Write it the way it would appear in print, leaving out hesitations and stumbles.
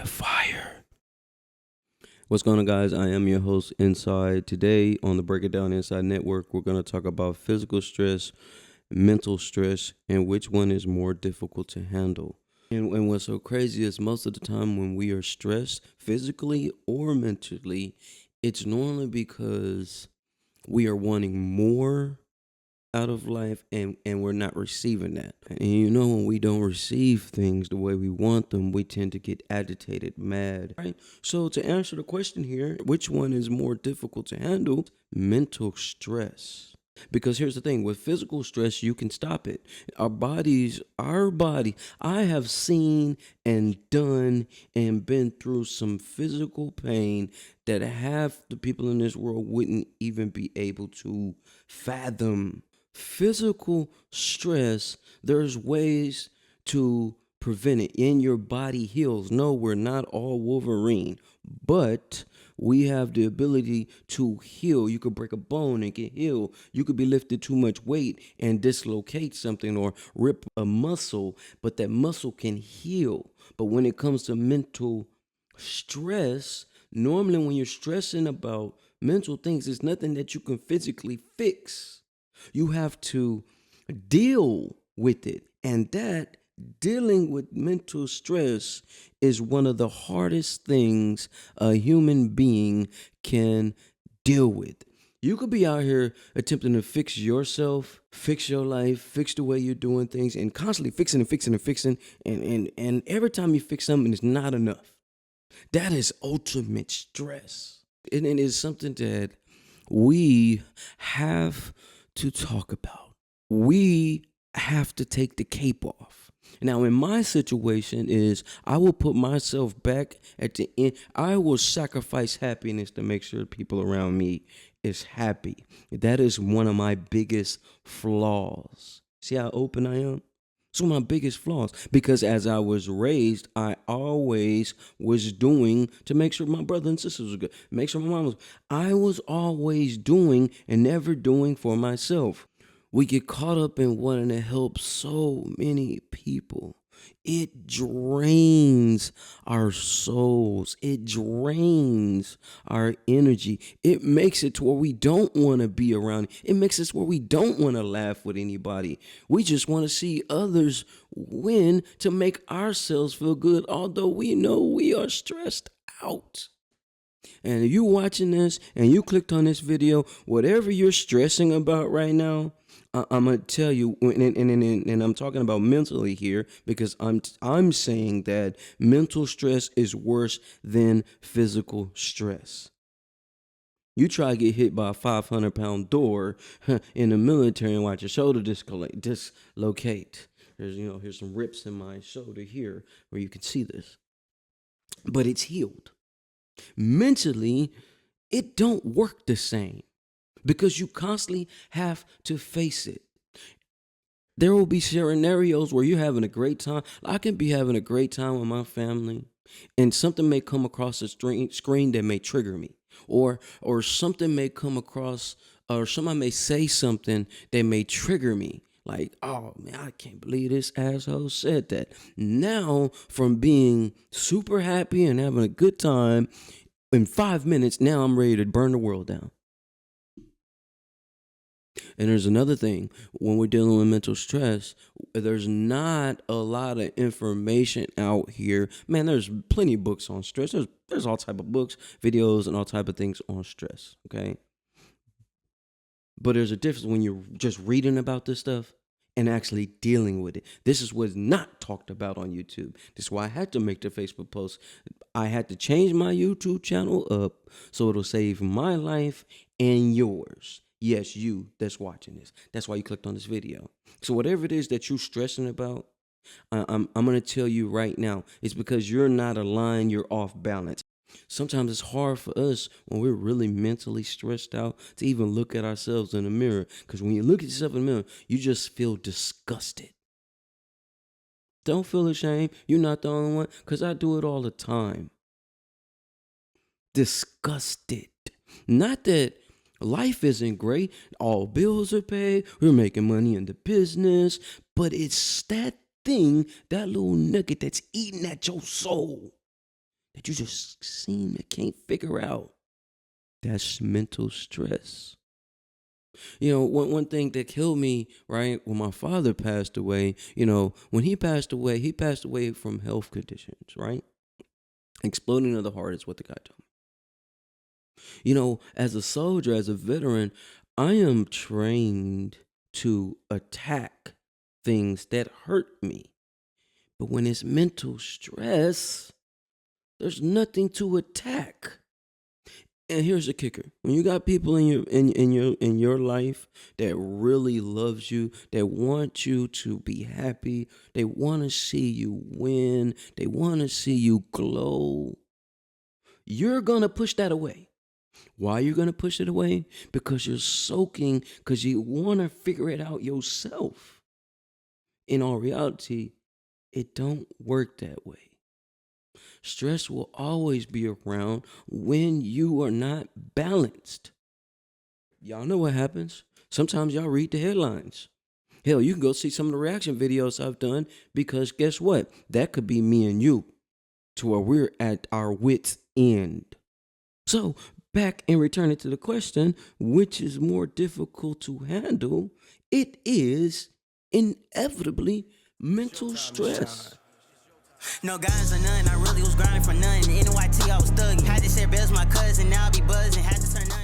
of fire. What's going on, guys? I am your host, Inside. Today on the Break It Down Inside Network, we're going to talk about physical stress, mental stress, and which one is more difficult to handle. And what's so crazy is most of the time when we are stressed, physically or mentally, it's normally because we are wanting more out of life and we're not receiving that. And when we don't receive things the way we want them, we tend to get agitated, mad, right? So to answer the question here, which one is more difficult to handle? Mental stress. Because here's the thing, with physical stress, you can stop it. Our body, I have seen and done and been through some physical pain that half the people in this world wouldn't even be able to fathom. Physical stress, there's ways to prevent it, and your body heals. No, we're not all Wolverine, but we have the ability to heal. You could break a bone and get healed. You could be lifted too much weight and dislocate something or rip a muscle, but that muscle can heal. But when it comes to mental stress, normally when you're stressing about mental things, it's nothing that you can physically fix. You have to deal with it. And that dealing with mental stress is one of the hardest things a human being can deal with. You could be out here attempting to fix yourself, fix your life, fix the way you're doing things, and constantly fixing and fixing and fixing. And every time you fix something, it's not enough. That is ultimate stress. And it is something that we have to talk about. We have to take the cape off. Now, in my situation is I will put myself back at the end. I will sacrifice happiness to make sure people around me is happy. That is one of my biggest flaws. See how open I am? It's one of my biggest flaws because as I was raised, I always was doing to make sure my brother and sisters were good, make sure my mom was. I was always doing and never doing for myself. We get caught up in wanting to help so many people. It drains our souls. It drains our energy. It makes it to where we don't want to be around. It makes us where we don't want to laugh with anybody. We just want to see others win to make ourselves feel good, although we know we are stressed out. And if you watching this and you clicked on this video, whatever you're stressing about right now, I'm gonna tell you, and I'm talking about mentally here because I'm saying that mental stress is worse than physical stress. You try to get hit by a 500-pound door in the military and watch your shoulder dislocate. Here's some rips in my shoulder here where you can see this, but it's healed. Mentally, it don't work the same because you constantly have to face it. There will be scenarios where you're having a great time. I can be having a great time with my family, and something may come across the screen that may trigger me, or something may come across, or somebody may say something that may trigger me. Like, oh man, I can't believe this asshole said that. Now, from being super happy and having a good time, in 5 minutes, now I'm ready to burn the world down. And there's another thing, when we're dealing with mental stress, there's not a lot of information out here. Man, there's plenty of books on stress. There's all type of books, videos, and all type of things on stress, okay? But there's a difference when you're just reading about this stuff and actually dealing with it. This is what's not talked about on YouTube. This is why I had to make the Facebook post. I had to change my YouTube channel up so it'll save my life and yours. Yes, you that's watching this. That's why you clicked on this video. So whatever it is that you're stressing about, I'm going to tell you right now, it's because you're not aligned, you're off balance. Sometimes it's hard for us when we're really mentally stressed out to even look at ourselves in the mirror. Because when you look at yourself in the mirror, you just feel disgusted. Don't feel ashamed. You're not the only one, because I do it all the time. Disgusted. Not that life isn't great. All bills are paid. We're making money in the business. But it's that thing, that little nugget that's eating at your soul. that you just seem to can't figure out. That's mental stress. One thing that killed me, right, when my father passed away, when he passed away from health conditions, right? Exploding of the heart is what the guy told me. As a soldier, as a veteran, I am trained to attack things that hurt me. But when it's mental stress, there's nothing to attack. And here's the kicker: when you got people in your life that really loves you, that want you to be happy, they want to see you win, they want to see you glow, you're gonna push that away. Why are you gonna push it away? Because you're soaking, because you want to figure it out yourself. In all reality, it don't work that way. Stress will always be around when you are not balanced. Y'all know what happens. Sometimes y'all read the headlines. Hell, you can go see some of the reaction videos I've done, because guess what? That could be me and you, to where we're at our wits' end. So, back and returning to the question, which is more difficult to handle, it is inevitably mental stress. No guidance or none, I really was grinding for none. In NYT, I was thugging. Had to share bills with my cousin, now I be buzzing. Had to turn none.